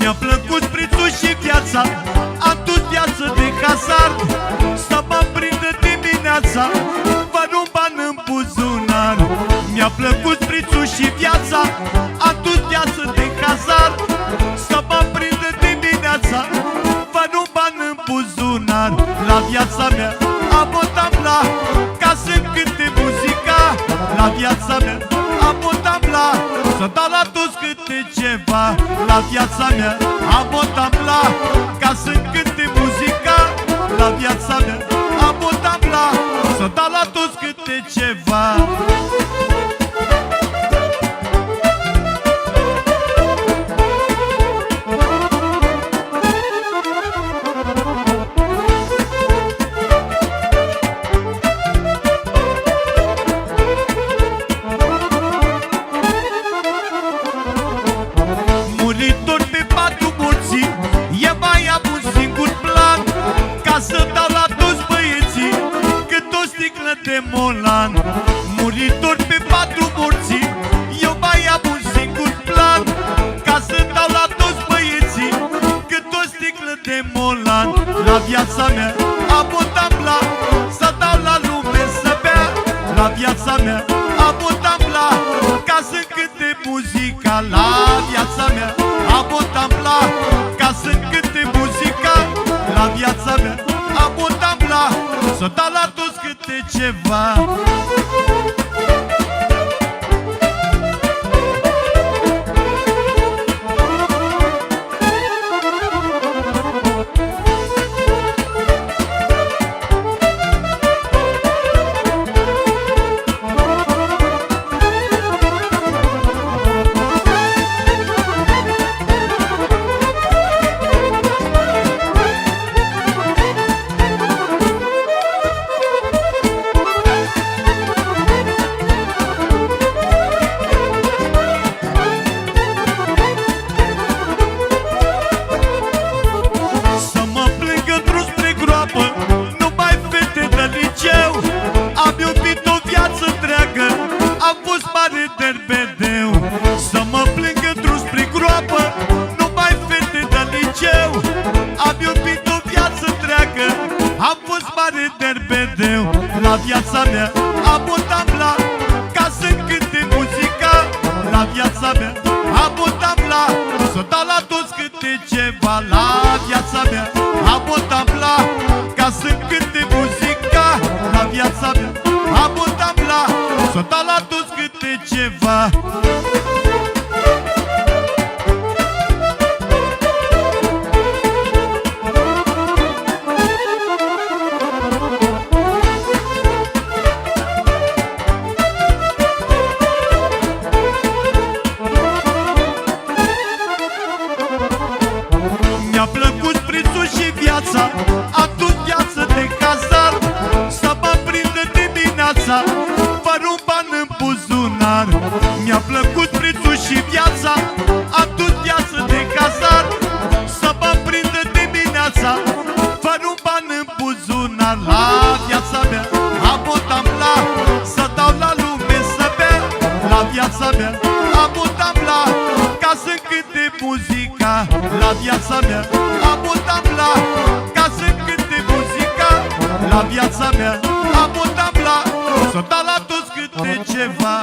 Mi-a plăcut prețul și viața, am dus viață de hazard. Să mă prindă dimineața, fără un ban în buzunar. Mi-a plăcut prețul și viața, am dus viață de hazard. Să mă prindă dimineața, fără un ban în buzunar. La viața mea am o tabla ca să-mi cânte muzica. La viața mea am o tabla să dau la toți câte ceva. La viața mea am o tabla ca să-mi cânte muzica. La viața mea am o tabla să dau la toți câte ceva. Muritor pe patul morții, e mai am un singur plan, ca să dau la toți băieții cât o sticlă de molan. Muritor pe patul morții, eu mai am un singur plan, ca să dau la toți băieții cât o sticlă de molan. La viața mea am o tabla să dau la lume să bea. La viața mea am o tabla ca să cânte muzica. La viața mea am o tabla ca să cânte muzica. La viața mea am o tabla să dau la toți câte ceva. Să mă plângă drum spre groapă, numai fete de liceu. Am iubit o viață întreagă, am fost mare derbedeu. La viața mea am o tabla ca să-mi cânte muzica. La viața mea am o tabla să dau la toți câte ceva. La viața mea am o tabla ca să-mi cânte muzica. La viața mea am o tabla să dau la toți câte ceva. Mi-a plăcut prețul și viața, am dus viață de hazard. Să mă prindă dimineața, fără un ban în buzunar. Mi-a plăcut prețul și viața, am dus viață de hazard. Să mă prindă dimineața, fără un ban în buzunar. La viața mea am o tabla să dau la lume să bea. La viața mea am o tabla ca să-mi cânte muzica. La viața mea am o tabla ca să-mi cânte muzica. La viața mea am o tabla să dau la toți câte ceva.